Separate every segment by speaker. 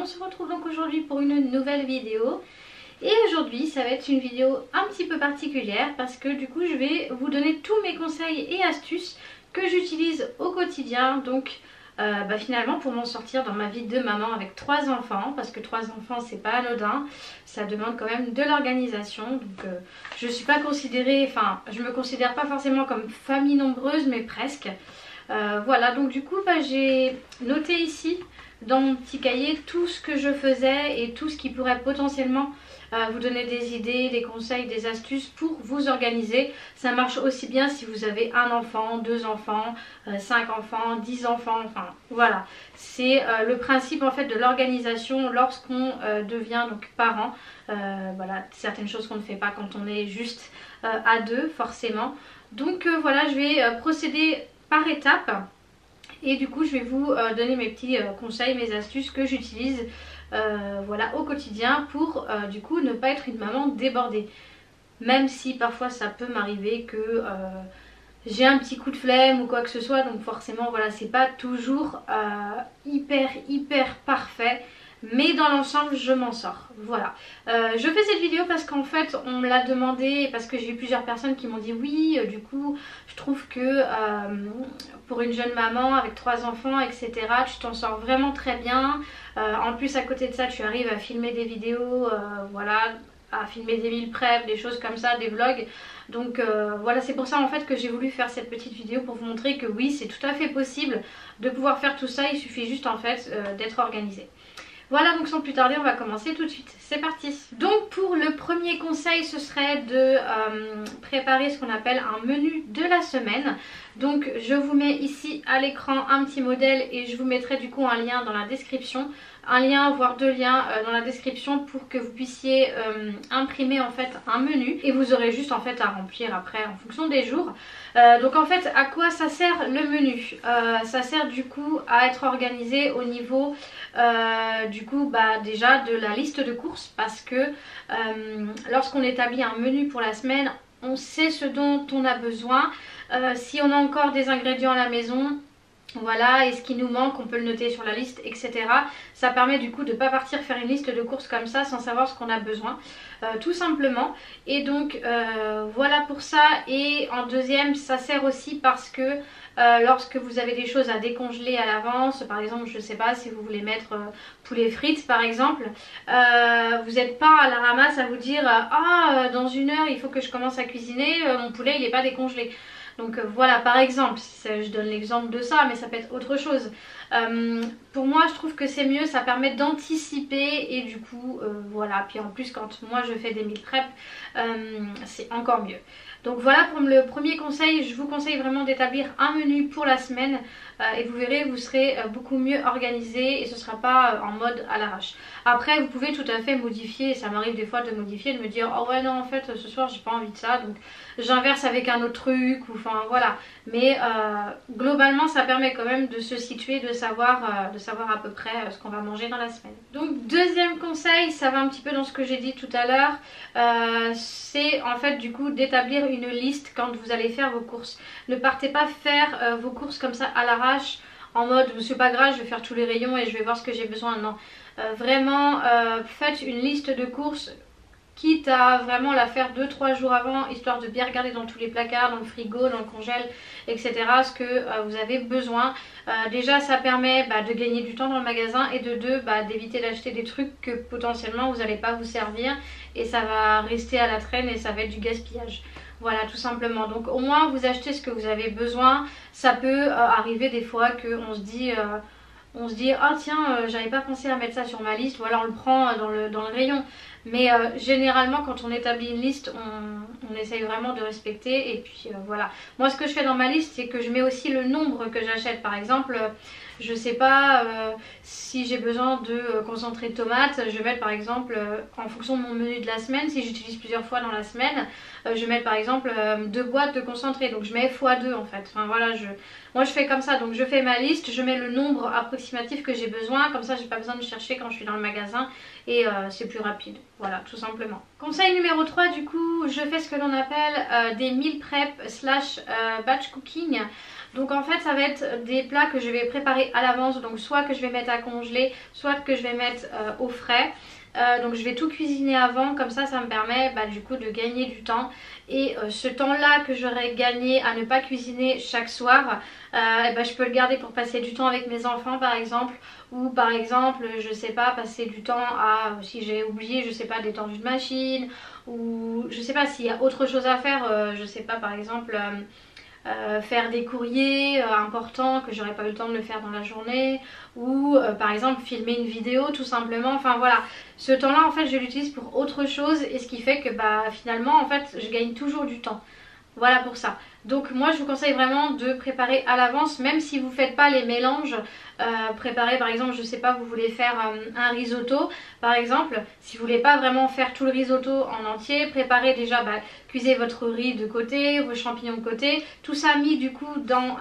Speaker 1: on se retrouve donc aujourd'hui pour une nouvelle vidéo. Et aujourd'hui ça va être une vidéo un petit peu particulière parce que du coup je vais vous donner tous mes conseils et astuces que j'utilise au quotidien. Donc finalement pour m'en sortir dans ma vie de maman avec 3 enfants, parce que 3 enfants c'est pas anodin, ça demande quand même de l'organisation. Donc je suis pas considérée, enfin je me considère pas forcément comme famille nombreuse mais presque. Voilà, donc du coup j'ai noté ici dans mon petit cahier tout ce que je faisais et tout ce qui pourrait potentiellement vous donner des idées, des conseils, des astuces pour vous organiser. Ça marche aussi bien si vous avez un enfant, 2 enfants, 5 enfants, 10 enfants, enfin voilà. C'est le principe en fait de l'organisation lorsqu'on devient donc parent. Voilà, certaines choses qu'on ne fait pas quand on est juste à 2 forcément. Donc voilà, je vais procéder par étapes. Et du coup je vais vous donner mes petits conseils, mes astuces que j'utilise voilà, au quotidien pour du coup ne pas être une maman débordée. Même si parfois ça peut m'arriver que j'ai un petit coup de flemme ou quoi que ce soit. Donc forcément voilà, c'est pas toujours hyper parfait. Mais dans l'ensemble je m'en sors. Voilà. Je fais cette vidéo parce qu'en fait on me l'a demandé, parce que j'ai eu plusieurs personnes qui m'ont dit oui, du coup je trouve que pour une jeune maman avec 3 enfants etc, tu t'en sors vraiment très bien. En plus à côté de ça tu arrives à filmer des vidéos, voilà, à filmer des meal prep, des choses comme ça, des vlogs. Donc voilà, c'est pour ça en fait que j'ai voulu faire cette petite vidéo pour vous montrer que oui, c'est tout à fait possible de pouvoir faire tout ça. Il suffit juste en fait d'être organisé. Voilà, donc sans plus tarder on va commencer tout de suite, c'est parti. Donc pour le premier conseil ce serait de préparer ce qu'on appelle un menu de la semaine. Donc je vous mets ici à l'écran un petit modèle et je vous mettrai du coup un lien dans la description. Un lien voire 2 liens dans la description pour que vous puissiez imprimer en fait un menu. Et vous aurez juste en fait à remplir après en fonction des jours. Donc en fait à quoi ça sert le menu? Ça sert du coup à être organisé au niveau du coup déjà de la liste de courses. Parce que lorsqu'on établit un menu pour la semaine, on sait ce dont on a besoin. Si on a encore des ingrédients à la maison, voilà, et ce qui nous manque on peut le noter sur la liste etc. Ça permet du coup de ne pas partir faire une liste de courses comme ça sans savoir ce qu'on a besoin, tout simplement. Et donc voilà pour ça. Et en deuxième ça sert aussi parce que lorsque vous avez des choses à décongeler à l'avance, par exemple je sais pas si vous voulez mettre poulet frites par exemple, vous n'êtes pas à la ramasse à vous dire dans 1 heure il faut que je commence à cuisiner, mon poulet il n'est pas décongelé. Donc voilà, par exemple, je donne l'exemple de ça, mais ça peut être autre chose. Pour moi je trouve que c'est mieux, ça permet d'anticiper et du coup voilà. Puis en plus quand moi je fais des meal prep, c'est encore mieux. Donc voilà pour le premier conseil, je vous conseille vraiment d'établir un menu pour la semaine et vous verrez, vous serez beaucoup mieux organisé et ce ne sera pas en mode à l'arrache. Après vous pouvez tout à fait modifier, et ça m'arrive des fois de modifier, de me dire oh ouais non en fait ce soir j'ai pas envie de ça, donc j'inverse avec un autre truc, ou enfin voilà. Mais globalement ça permet quand même de se situer, de savoir à peu près ce qu'on va manger dans la semaine. Donc deuxième conseil, ça va un petit peu dans ce que j'ai dit tout à l'heure, c'est en fait du coup d'établir une liste quand vous allez faire vos courses. Ne partez pas faire vos courses comme ça à l'arrache en mode c'est pas grave je vais faire tous les rayons et je vais voir ce que j'ai besoin. Non, vraiment faites une liste de courses, quitte à vraiment la faire 2-3 jours avant, histoire de bien regarder dans tous les placards, dans le frigo, dans le congèle, etc. ce que vous avez besoin. Déjà ça permet de gagner du temps dans le magasin et de 2 d'éviter d'acheter des trucs que potentiellement vous n'allez pas vous servir et ça va rester à la traîne et ça va être du gaspillage. Voilà, tout simplement. Donc au moins vous achetez ce que vous avez besoin. Ça peut arriver des fois qu'on se dit ah tiens j'avais pas pensé à mettre ça sur ma liste, voilà on le prend dans le rayon. Mais généralement quand on établit une liste on essaye vraiment de respecter. Et puis voilà, moi ce que je fais dans ma liste c'est que je mets aussi le nombre que j'achète. Par exemple je sais pas si j'ai besoin de concentré de tomates, je vais mettre par exemple en fonction de mon menu de la semaine, si j'utilise plusieurs fois dans la semaine, je vais mettre par exemple 2 boîtes de concentré, donc je mets x2 en fait. Enfin voilà, moi je fais comme ça, donc je fais ma liste, je mets le nombre approximatif que j'ai besoin, comme ça j'ai pas besoin de chercher quand je suis dans le magasin et c'est plus rapide. Voilà, tout simplement. Conseil numéro 3, du coup, je fais ce que l'on appelle des meal prep slash batch cooking. Donc en fait ça va être des plats que je vais préparer à l'avance, donc soit que je vais mettre à congeler, soit que je vais mettre au frais. Donc je vais tout cuisiner avant, comme ça me permet du coup de gagner du temps. Et ce temps là que j'aurais gagné à ne pas cuisiner chaque soir, je peux le garder pour passer du temps avec mes enfants par exemple. Ou par exemple je sais pas, passer du temps à, si j'ai oublié je sais pas, d'étendre une machine. Ou je sais pas s'il y a autre chose à faire, je sais pas, par exemple faire des courriers importants que j'aurais pas eu le temps de le faire dans la journée, ou par exemple filmer une vidéo tout simplement. Enfin voilà, ce temps là en fait je l'utilise pour autre chose, et ce qui fait que finalement en fait je gagne toujours du temps. Voilà pour ça. Donc moi je vous conseille vraiment de préparer à l'avance, même si vous ne faites pas les mélanges. Préparer par exemple, je sais pas, vous voulez faire un risotto par exemple, si vous voulez pas vraiment faire tout le risotto en entier, préparez déjà, cuisez votre riz de côté, vos champignons de côté, tout ça mis du coup dans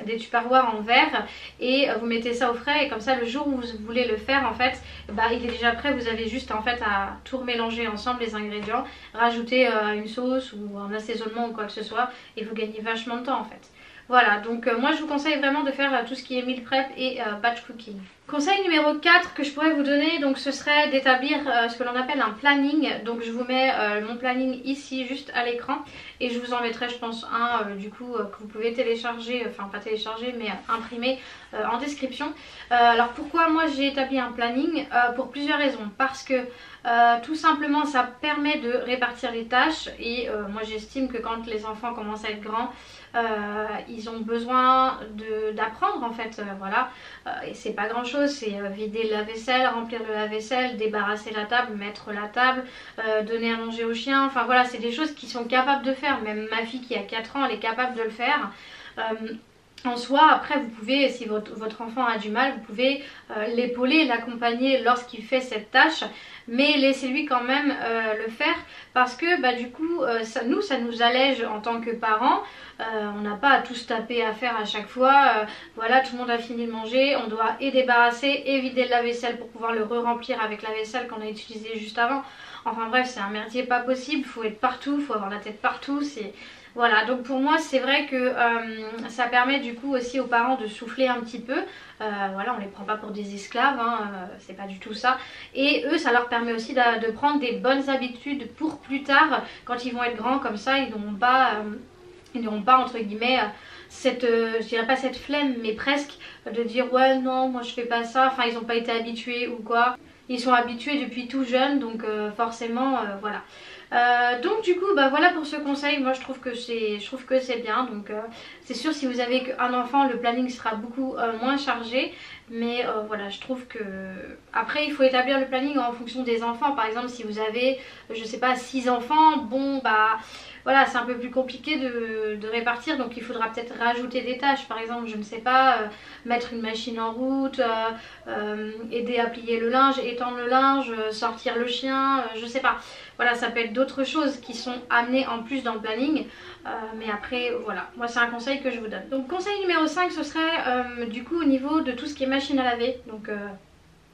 Speaker 1: des tupperwares en verre, et vous mettez ça au frais, et comme ça le jour où vous voulez le faire en fait, il est déjà prêt. Vous avez juste en fait à tout remélanger ensemble les ingrédients, rajouter une sauce ou un assaisonnement ou quoi que ce soit, et vous gagnez vachement de temps en fait. Voilà, donc moi je vous conseille vraiment de faire tout ce qui est meal prep et batch cooking. Conseil numéro 4 que je pourrais vous donner, donc ce serait d'établir ce que l'on appelle un planning. Donc je vous mets mon planning ici juste à l'écran, et je vous en mettrai je pense un du coup que vous pouvez télécharger, enfin pas télécharger mais imprimer en description. Alors pourquoi moi j'ai établi un planning? Pour plusieurs raisons. Parce que tout simplement ça permet de répartir les tâches, et moi j'estime que quand les enfants commencent à être grands, ils ont besoin d'apprendre en fait, voilà. Et c'est pas grand chose, c'est vider le lave-vaisselle, remplir le lave-vaisselle, débarrasser la table, mettre la table, donner à manger au chien. Enfin voilà, c'est des choses qu'ils sont capables de faire. Même ma fille qui a 4 ans, elle est capable de le faire. En soi, après vous pouvez, si votre enfant a du mal, vous pouvez l'épauler, l'accompagner lorsqu'il fait cette tâche, mais laissez-lui quand même le faire, parce que du coup ça nous allège en tant que parents. On n'a pas à tout se taper à faire à chaque fois. Voilà, tout le monde a fini de manger, on doit et débarrasser et vider le lave-vaisselle pour pouvoir le re-remplir avec la vaisselle qu'on a utilisée juste avant. Enfin bref, c'est un merdier pas possible, faut être partout, faut avoir la tête partout, c'est... Voilà, donc pour moi c'est vrai que ça permet du coup aussi aux parents de souffler un petit peu. Voilà, on les prend pas pour des esclaves, hein, c'est pas du tout ça. Et eux, ça leur permet aussi de prendre des bonnes habitudes pour plus tard, quand ils vont être grands. Comme ça ils n'auront pas entre guillemets cette, je dirais pas cette flemme, mais presque, de dire ouais non moi je fais pas ça. Enfin ils n'ont pas été habitués ou quoi. Ils sont habitués depuis tout jeune, donc forcément voilà. Donc du coup voilà pour ce conseil. Moi je trouve que c'est bien. Donc c'est sûr, si vous avez qu'un enfant, le planning sera beaucoup moins chargé. Mais voilà, je trouve que après il faut établir le planning en fonction des enfants. Par exemple si vous avez, je sais pas, 6 enfants, bon voilà, c'est un peu plus compliqué de répartir, donc il faudra peut-être rajouter des tâches. Par exemple, je ne sais pas, mettre une machine en route, aider à plier le linge, étendre le linge, sortir le chien, je sais pas. Voilà, ça peut être d'autres choses qui sont amenées en plus dans le planning. Mais après, voilà, moi c'est un conseil que je vous donne. Donc conseil numéro 5, ce serait du coup au niveau de tout ce qui est machine à laver. Donc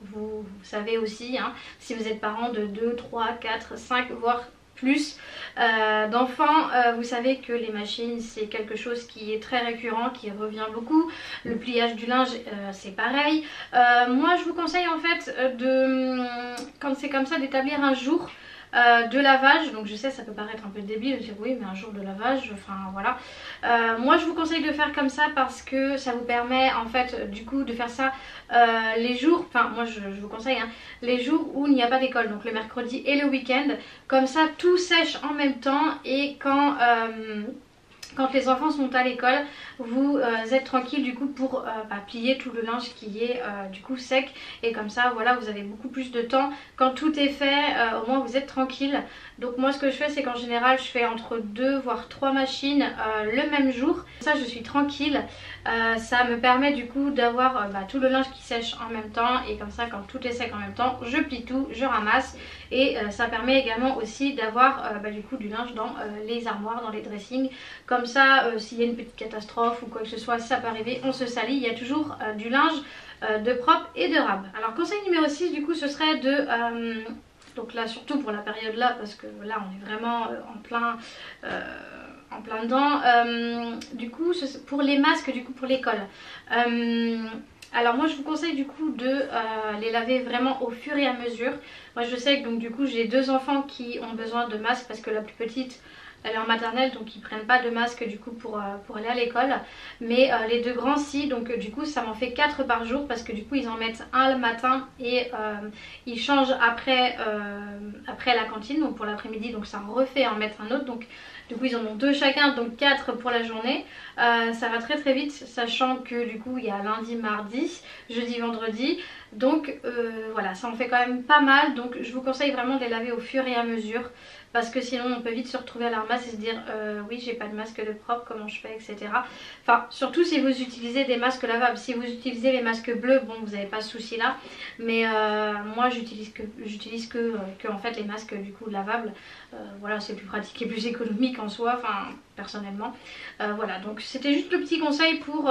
Speaker 1: vous savez aussi, hein, si vous êtes parent de 2, 3, 4, 5, voire plus d'enfants, vous savez que les machines c'est quelque chose qui est très récurrent, qui revient beaucoup. Le pliage du linge c'est pareil. Moi je vous conseille en fait quand c'est comme ça, d'établir un jour de lavage. Donc je sais, ça peut paraître un peu débile de dire oui mais un jour de lavage, enfin voilà. Moi je vous conseille de faire comme ça parce que ça vous permet en fait du coup de faire ça les jours, enfin moi je vous conseille hein, les jours où il n'y a pas d'école, donc le mercredi et le week-end. Comme ça tout sèche en même temps, et quand les enfants sont à l'école, vous êtes tranquille du coup pour plier tout le linge qui est du coup sec. Et comme ça voilà, vous avez beaucoup plus de temps. Quand tout est fait, au moins vous êtes tranquille. Donc moi ce que je fais, c'est qu'en général je fais entre 2 voire 3 machines le même jour. Ça je suis tranquille. Ça me permet du coup d'avoir tout le linge qui sèche en même temps. Et comme ça quand tout est sec en même temps, je plie tout, je ramasse. et ça permet également aussi d'avoir du coup du linge dans les armoires, dans les dressings, comme ça s'il y a une petite catastrophe ou quoi que ce soit, ça peut arriver, on se salit, il y a toujours du linge de propre et de rab. Alors conseil numéro 6 du coup ce serait de donc là surtout pour la période là, parce que là on est vraiment en plein dedans, du coup pour les masques du coup pour l'école, alors moi je vous conseille du coup de les laver vraiment au fur et à mesure. Moi je sais que donc du coup j'ai 2 enfants qui ont besoin de masques parce que la plus petite elle est en maternelle, donc ils prennent pas de masque du coup pour aller à l'école. Mais les 2 grands si, donc du coup ça m'en fait 4 par jour parce que du coup ils en mettent un le matin et ils changent après la cantine, donc pour l'après-midi, donc ça refait en mettre un autre. Donc du coup ils en ont 2 chacun, donc 4 pour la journée. Ça va très très vite, sachant que du coup il y a lundi, mardi, jeudi, vendredi. Donc voilà, ça en fait quand même pas mal. Donc je vous conseille vraiment de les laver au fur et à mesure, parce que sinon on peut vite se retrouver à la ramasse et se dire oui j'ai pas de masque de propre, comment je fais, etc. Enfin surtout si vous utilisez des masques lavables. Si vous utilisez les masques bleus, bon vous n'avez pas ce souci là, mais moi j'utilise que en fait les masques du coup lavables. Voilà, c'est plus pratique et plus économique en soi, enfin personnellement. Voilà, donc c'était juste le petit conseil pour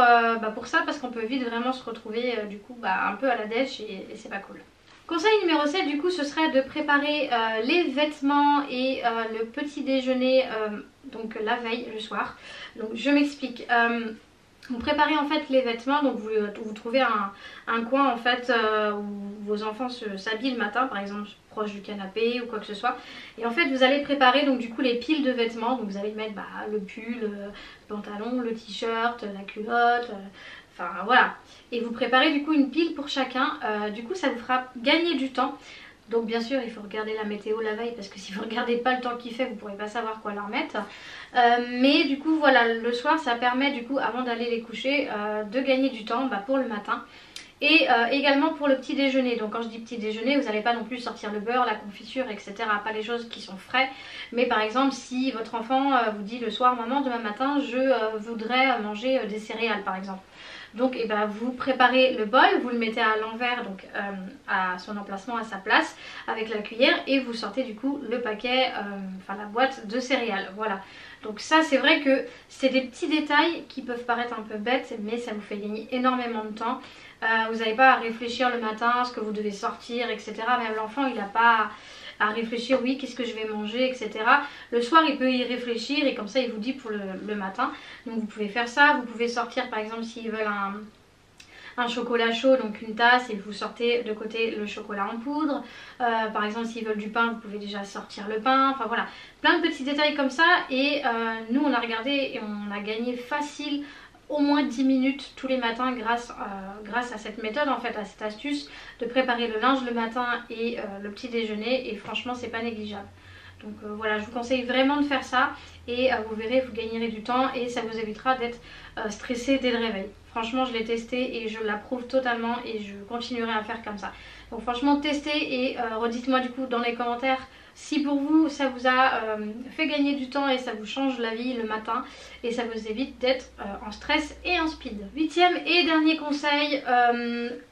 Speaker 1: ça, parce qu'on peut vite vraiment se retrouver du coup un peu à la dèche et c'est pas cool. Conseil numéro 7 du coup ce serait de préparer les vêtements et le petit déjeuner donc la veille, le soir. Donc je m'explique. Vous préparez en fait les vêtements, donc vous trouvez un coin en fait où vos enfants s'habillent le matin, par exemple proche du canapé ou quoi que ce soit. Et en fait vous allez préparer donc du coup les piles de vêtements, donc vous allez mettre le pull, le pantalon, le t-shirt, la culotte, enfin voilà. Et vous préparez du coup une pile pour chacun, du coup ça vous fera gagner du temps. Donc bien sûr il faut regarder la météo la veille, parce que si vous ne regardez pas le temps qu'il fait vous ne pourrez pas savoir quoi leur mettre. Mais du coup voilà, le soir ça permet du coup avant d'aller les coucher de gagner du temps pour le matin. Et également pour le petit déjeuner. Donc quand je dis petit déjeuner, vous n'allez pas non plus sortir le beurre, la confiture, etc. Pas les choses qui sont frais. Mais par exemple si votre enfant vous dit le soir, maman demain matin je voudrais manger des céréales par exemple. Donc vous préparez le bol, vous le mettez à l'envers, donc à son emplacement, à sa place, avec la cuillère, et vous sortez du coup le paquet, la boîte de céréales. Voilà. Donc ça c'est vrai que c'est des petits détails qui peuvent paraître un peu bêtes, mais ça vous fait gagner énormément de temps. Vous n'avez pas à réfléchir le matin ce que vous devez sortir, etc. Même l'enfant il n'a pas à réfléchir, oui qu'est-ce que je vais manger, etc. Le soir il peut y réfléchir et comme ça il vous dit pour le matin. Donc vous pouvez faire ça, vous pouvez sortir par exemple s'ils veulent un chocolat chaud, donc une tasse, et vous sortez de côté le chocolat en poudre. Par exemple s'ils veulent du pain vous pouvez déjà sortir le pain, enfin voilà, plein de petits détails comme ça. Et nous on a regardé et on a gagné facile au moins 10 minutes tous les matins grâce à cette méthode en fait, à cette astuce de préparer le linge le matin et le petit déjeuner, et franchement c'est pas négligeable. Donc voilà, je vous conseille vraiment de faire ça et vous verrez, vous gagnerez du temps et ça vous évitera d'être stressé dès le réveil. Franchement je l'ai testé et je l'approuve totalement et je continuerai à faire comme ça. Donc franchement testez et redites-moi du coup dans les commentaires si pour vous ça vous a fait gagner du temps et ça vous change la vie le matin et ça vous évite d'être en stress et en speed. 8e et dernier conseil,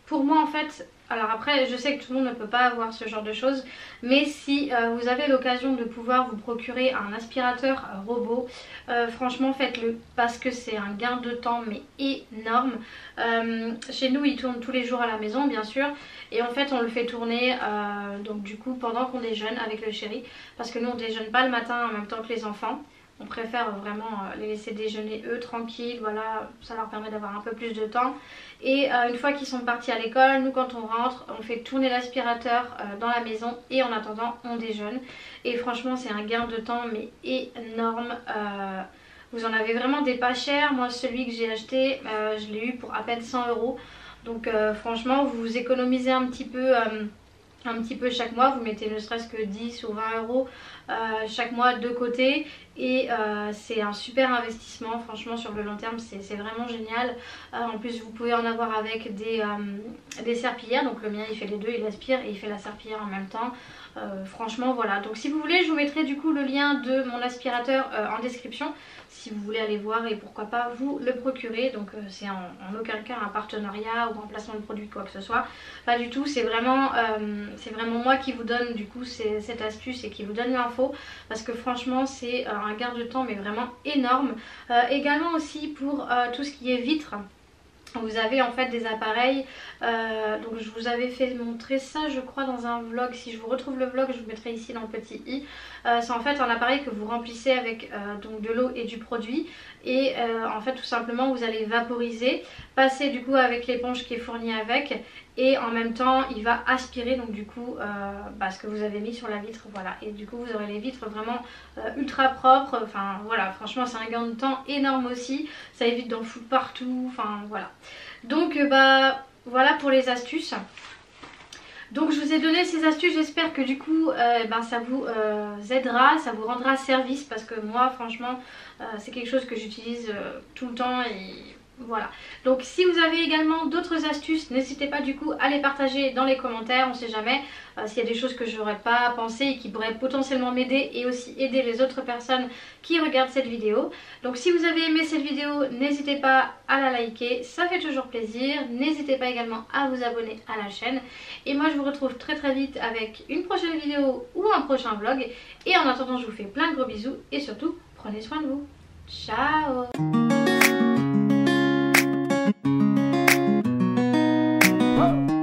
Speaker 1: pour moi en fait, alors après je sais que tout le monde ne peut pas avoir ce genre de choses, mais si vous avez l'occasion de pouvoir vous procurer un aspirateur robot, franchement faites-le, parce que c'est un gain de temps mais énorme. Chez nous il tourne tous les jours à la maison bien sûr, et en fait on le fait tourner donc du coup pendant qu'on déjeune avec le chéri, parce que nous on déjeune pas le matin en même temps que les enfants. On préfère vraiment les laisser déjeuner eux tranquilles, voilà, ça leur permet d'avoir un peu plus de temps. Et une fois qu'ils sont partis à l'école, nous quand on rentre, on fait tourner l'aspirateur dans la maison et en attendant on déjeune. Et franchement c'est un gain de temps mais énorme. Vous en avez vraiment des pas chers. Moi celui que j'ai acheté, je l'ai eu pour à peine 100 €. Donc franchement vous économisez un petit peu chaque mois, vous mettez ne serait-ce que 10 ou 20 € chaque mois de côté, et c'est un super investissement, franchement sur le long terme c'est vraiment génial. En plus vous pouvez en avoir avec des serpillères, donc le mien il fait les deux, il aspire et il fait la serpillière en même temps. Franchement voilà, donc si vous voulez je vous mettrai du coup le lien de mon aspirateur en description si vous voulez aller voir et pourquoi pas vous le procurer. Donc c'est en aucun cas un partenariat ou un placement de produit quoi que ce soit, pas du tout, c'est vraiment moi qui vous donne du coup cette astuce et qui vous donne l'info parce que franchement c'est un gain de temps mais vraiment énorme. Également aussi pour tout ce qui est vitres. Vous avez en fait des appareils, donc je vous avais fait montrer ça je crois dans un vlog, si je vous retrouve le vlog je vous mettrai ici dans le petit i. C'est en fait un appareil que vous remplissez avec donc de l'eau et du produit et en fait tout simplement vous allez vaporiser, passer du coup avec l'éponge qui est fournie avec et en même temps il va aspirer donc du coup ce que vous avez mis sur la vitre, voilà, et du coup vous aurez les vitres vraiment ultra propres, enfin voilà, franchement c'est un gain de temps énorme aussi, ça évite d'en foutre partout, enfin voilà. Donc voilà pour les astuces. Donc je vous ai donné ces astuces, j'espère que du coup ça vous aidera, ça vous rendra service parce que moi franchement c'est quelque chose que j'utilise tout le temps et voilà. Donc si vous avez également d'autres astuces, n'hésitez pas du coup à les partager dans les commentaires, on sait jamais s'il y a des choses que j'aurais pas pensé et qui pourraient potentiellement m'aider et aussi aider les autres personnes qui regardent cette vidéo. Donc si vous avez aimé cette vidéo, n'hésitez pas à la liker, ça fait toujours plaisir. N'hésitez pas également à vous abonner à la chaîne. Et moi je vous retrouve très très vite avec une prochaine vidéo ou un prochain vlog. Et en attendant je vous fais plein de gros bisous et surtout prenez soin de vous. Ciao!
Speaker 2: Whoa.